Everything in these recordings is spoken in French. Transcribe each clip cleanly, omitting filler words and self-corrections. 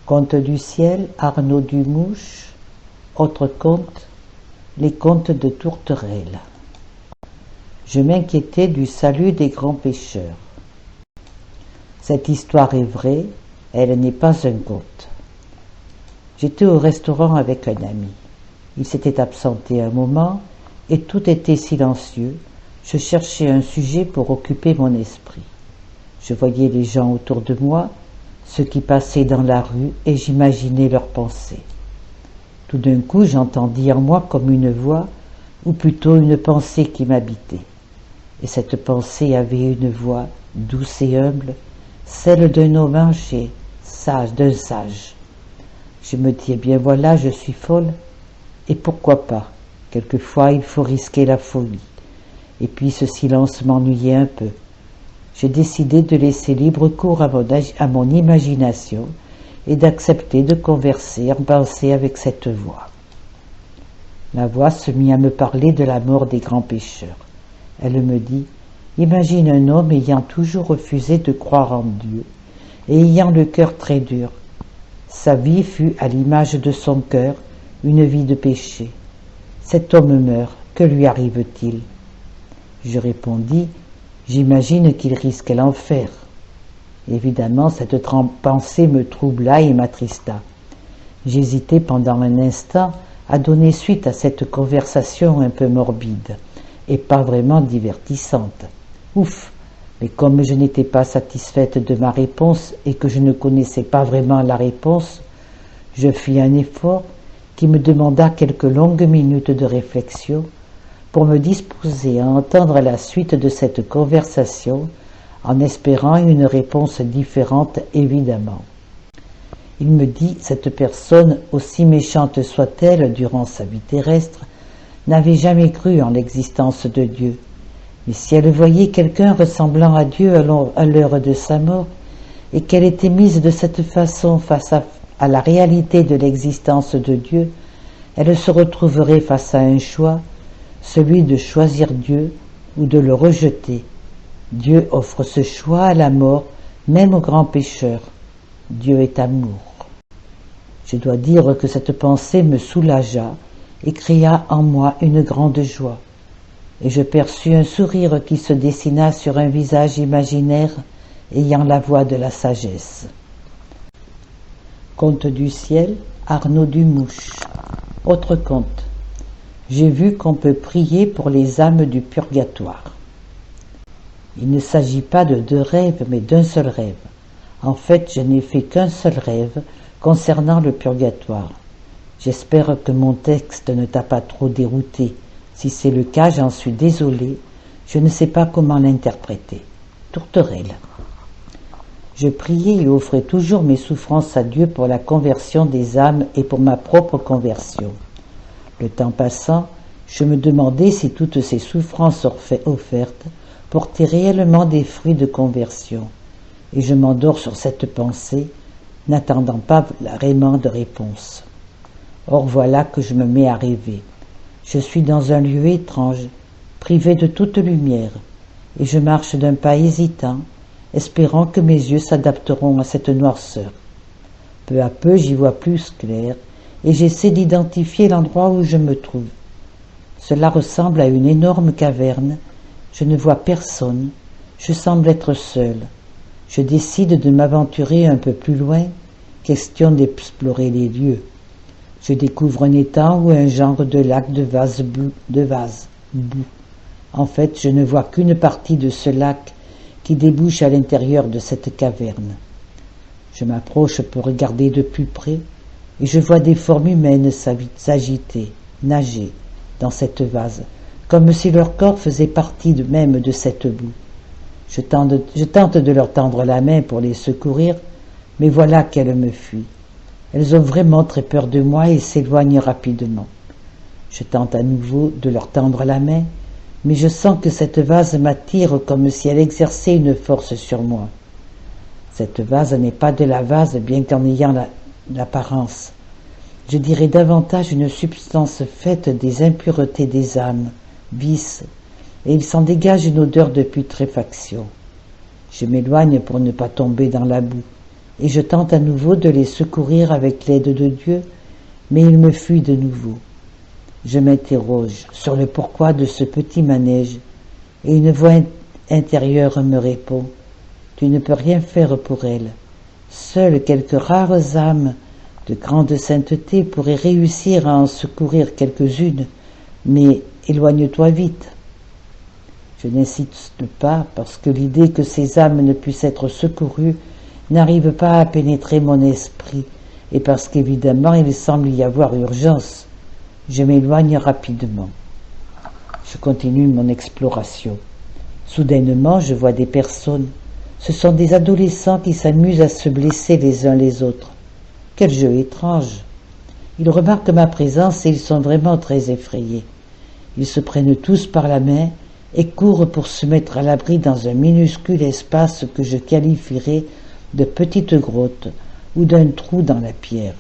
Conte du ciel, Arnaud Dumouche. Autre conte, les contes de Tourterelle. Je m'inquiétais du salut des grands pêcheurs. Cette histoire est vraie, elle n'est pas un conte. J'étais au restaurant avec un ami. Il s'était absenté un moment et tout était silencieux. Je cherchais un sujet pour occuper mon esprit. Je voyais les gens autour de moi, ceux qui passaient dans la rue, et j'imaginais leurs pensées. Tout d'un coup, j'entendis en moi comme une voix, ou plutôt une pensée qui m'habitait. Et cette pensée avait une voix douce et humble, celle d'un homme âgé, sage, d'un sage. Je me dis, eh bien voilà, je suis folle, et pourquoi pas? Quelquefois, il faut risquer la folie. Et puis ce silence m'ennuyait un peu. J'ai décidé de laisser libre cours à mon imagination et d'accepter de converser en pensée avec cette voix. La voix se mit à me parler de la mort des grands pêcheurs. Elle me dit, imagine un homme ayant toujours refusé de croire en Dieu et ayant le cœur très dur. Sa vie fut, à l'image de son cœur, une vie de péché. Cet homme meurt, que lui arrive-t-il? Je répondis, j'imagine qu'il risque l'enfer. Évidemment, cette pensée me troubla et m'attrista. J'hésitai pendant un instant à donner suite à cette conversation un peu morbide et pas vraiment divertissante. Ouf! Mais comme je n'étais pas satisfaite de ma réponse et que je ne connaissais pas vraiment la réponse, je fis un effort qui me demanda quelques longues minutes de réflexion pour me disposer à entendre la suite de cette conversation en espérant une réponse différente évidemment. Il me dit, cette personne, aussi méchante soit-elle durant sa vie terrestre, n'avait jamais cru en l'existence de Dieu. Mais si elle voyait quelqu'un ressemblant à Dieu à l'heure de sa mort, et qu'elle était mise de cette façon face à la réalité de l'existence de Dieu, elle se retrouverait face à un choix, celui de choisir Dieu ou de le rejeter. Dieu offre ce choix à la mort, même aux grands pécheurs. Dieu est amour. Je dois dire que cette pensée me soulagea et créa en moi une grande joie. Et je perçus un sourire qui se dessina sur un visage imaginaire ayant la voix de la sagesse. Conte du ciel, Arnaud Dumouche. Autre conte. J'ai vu qu'on peut prier pour les âmes du purgatoire. Il ne s'agit pas de deux rêves, mais d'un seul rêve. En fait, je n'ai fait qu'un seul rêve concernant le purgatoire. J'espère que mon texte ne t'a pas trop dérouté. Si c'est le cas, j'en suis désolé. Je ne sais pas comment l'interpréter. Tourterelle. Je priais et offrais toujours mes souffrances à Dieu pour la conversion des âmes et pour ma propre conversion. Le temps passant, je me demandais si toutes ces souffrances offertes portaient réellement des fruits de conversion, et je m'endors sur cette pensée, n'attendant pas vraiment de réponse. Or voilà que je me mets à rêver. Je suis dans un lieu étrange, privé de toute lumière, et je marche d'un pas hésitant, espérant que mes yeux s'adapteront à cette noirceur. Peu à peu, j'y vois plus clair, et j'essaie d'identifier l'endroit où je me trouve. Cela ressemble à une énorme caverne. Je ne vois personne. Je semble être seul. Je décide de m'aventurer un peu plus loin, question d'explorer les lieux. Je découvre un étang ou un genre de lac de vase boue. En fait, je ne vois qu'une partie de ce lac qui débouche à l'intérieur de cette caverne. Je m'approche pour regarder de plus près, et je vois des formes humaines s'agiter, nager dans cette vase, comme si leur corps faisait partie même de cette boue. Je tente de leur tendre la main pour les secourir, mais voilà qu'elles me fuient. Elles ont vraiment très peur de moi et s'éloignent rapidement. Je tente à nouveau de leur tendre la main, mais je sens que cette vase m'attire comme si elle exerçait une force sur moi. Cette vase n'est pas de la vase, bien qu'en ayant l'apparence. Je dirais davantage une substance faite des impuretés des âmes, vices, et il s'en dégage une odeur de putréfaction. Je m'éloigne pour ne pas tomber dans la boue. et je tente à nouveau de les secourir avec l'aide de Dieu, mais ils me fuient de nouveau. Je m'interroge sur le pourquoi de ce petit manège, et une voix intérieure me répond: tu ne peux rien faire pour elle. Seules quelques rares âmes de grande sainteté pourraient réussir à en secourir quelques-unes, mais éloigne-toi vite. Je n'insiste pas parce que l'idée que ces âmes ne puissent être secourues n'arrive pas à pénétrer mon esprit, et parce qu'évidemment il semble y avoir urgence. Je m'éloigne rapidement. Je continue mon exploration. Soudainement, je vois des personnes. Ce sont des adolescents qui s'amusent à se blesser les uns les autres. Quel jeu étrange! Ils remarquent ma présence et ils sont vraiment très effrayés. Ils se prennent tous par la main et courent pour se mettre à l'abri dans un minuscule espace que je qualifierais de petite grotte ou d'un trou dans la pierre.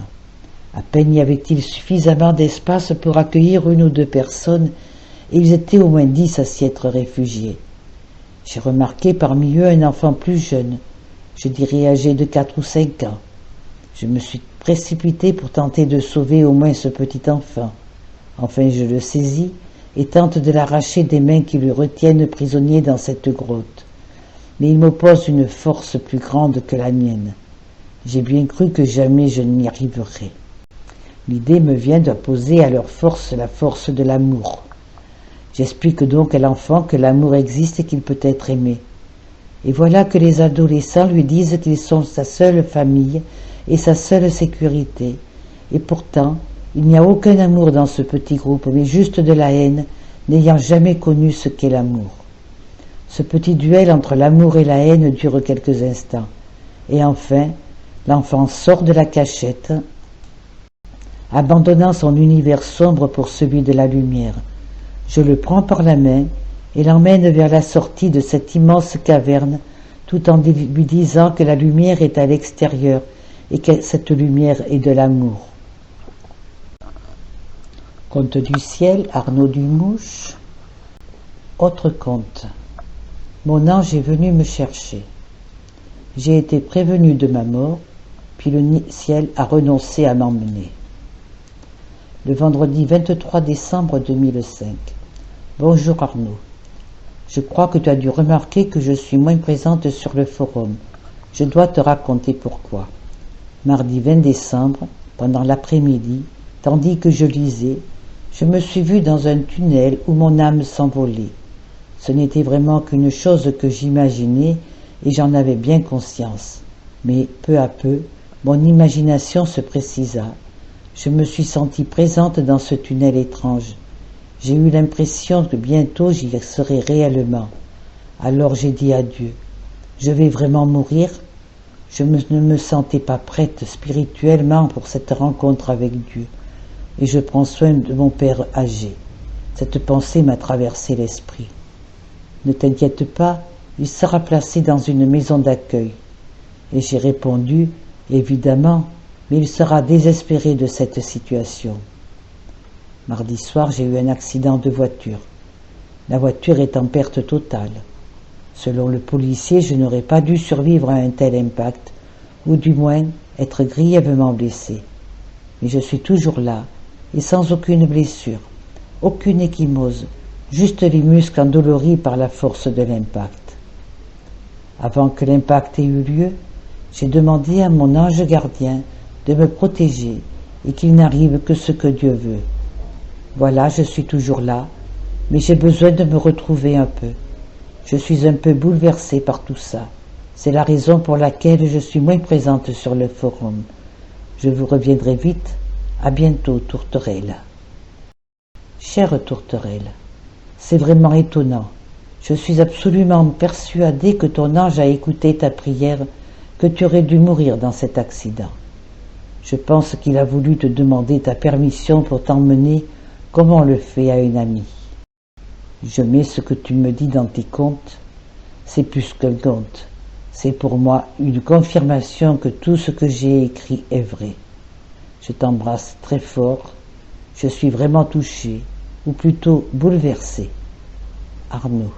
À peine y avait-il suffisamment d'espace pour accueillir une ou deux personnes, et ils étaient au moins 10 à s'y être réfugiés. J'ai remarqué parmi eux un enfant plus jeune, je dirais âgé de 4 ou 5 ans. Je me suis précipité pour tenter de sauver au moins ce petit enfant. Enfin, je le saisis et tente de l'arracher des mains qui le retiennent prisonnier dans cette grotte. Mais il m'oppose une force plus grande que la mienne. J'ai bien cru que jamais je n'y arriverais. L'idée me vient d'opposer à leur force la force de l'amour. J'explique donc à l'enfant que l'amour existe et qu'il peut être aimé. Et voilà que les adolescents lui disent qu'ils sont sa seule famille et sa seule sécurité. Et pourtant, il n'y a aucun amour dans ce petit groupe, mais juste de la haine, n'ayant jamais connu ce qu'est l'amour. Ce petit duel entre l'amour et la haine dure quelques instants. Et enfin, l'enfant sort de la cachette, abandonnant son univers sombre pour celui de la lumière. Je le prends par la main et l'emmène vers la sortie de cette immense caverne, tout en lui disant que la lumière est à l'extérieur et que cette lumière est de l'amour. Conte du ciel, Arnaud Dumouche. Autre conte. Mon ange est venu me chercher. J'ai été prévenu de ma mort, puis le ciel a renoncé à m'emmener. Le vendredi 23 décembre 2005. Bonjour Arnaud. Je crois que tu as dû remarquer que je suis moins présente sur le forum. Je dois te raconter pourquoi. Mardi 20 décembre, pendant l'après-midi, tandis que je lisais, je me suis vue dans un tunnel où mon âme s'envolait. Ce n'était vraiment qu'une chose que j'imaginais et j'en avais bien conscience. Mais peu à peu, mon imagination se précisa. Je me suis sentie présente dans ce tunnel étrange. J'ai eu l'impression que bientôt j'y serais réellement. Alors j'ai dit à Dieu, je vais vraiment mourir? Je ne me sentais pas prête spirituellement pour cette rencontre avec Dieu. Et je prends soin de mon père âgé. Cette pensée m'a traversé l'esprit. Ne t'inquiète pas, il sera placé dans une maison d'accueil. Et j'ai répondu, évidemment, mais il sera désespéré de cette situation. Mardi soir, j'ai eu un accident de voiture. La voiture est en perte totale. Selon le policier, je n'aurais pas dû survivre à un tel impact, ou du moins être grièvement blessé. Mais je suis toujours là, et sans aucune blessure, aucune ecchymose, juste les muscles endoloris par la force de l'impact. Avant que l'impact ait eu lieu, j'ai demandé à mon ange gardien de me protéger et qu'il n'arrive que ce que Dieu veut. Voilà, je suis toujours là, mais j'ai besoin de me retrouver un peu. Je suis un peu bouleversée par tout ça. C'est la raison pour laquelle je suis moins présente sur le forum. Je vous reviendrai vite. À bientôt, Tourterelle. Chère Tourterelle, c'est vraiment étonnant. Je suis absolument persuadée que ton ange a écouté ta prière, que tu aurais dû mourir dans cet accident. Je pense qu'il a voulu te demander ta permission pour t'emmener comme on le fait à une amie. Je mets ce que tu me dis dans tes contes. C'est plus qu'un conte. C'est pour moi une confirmation que tout ce que j'ai écrit est vrai. Je t'embrasse très fort. Je suis vraiment touchée, ou plutôt bouleversée. Arnaud.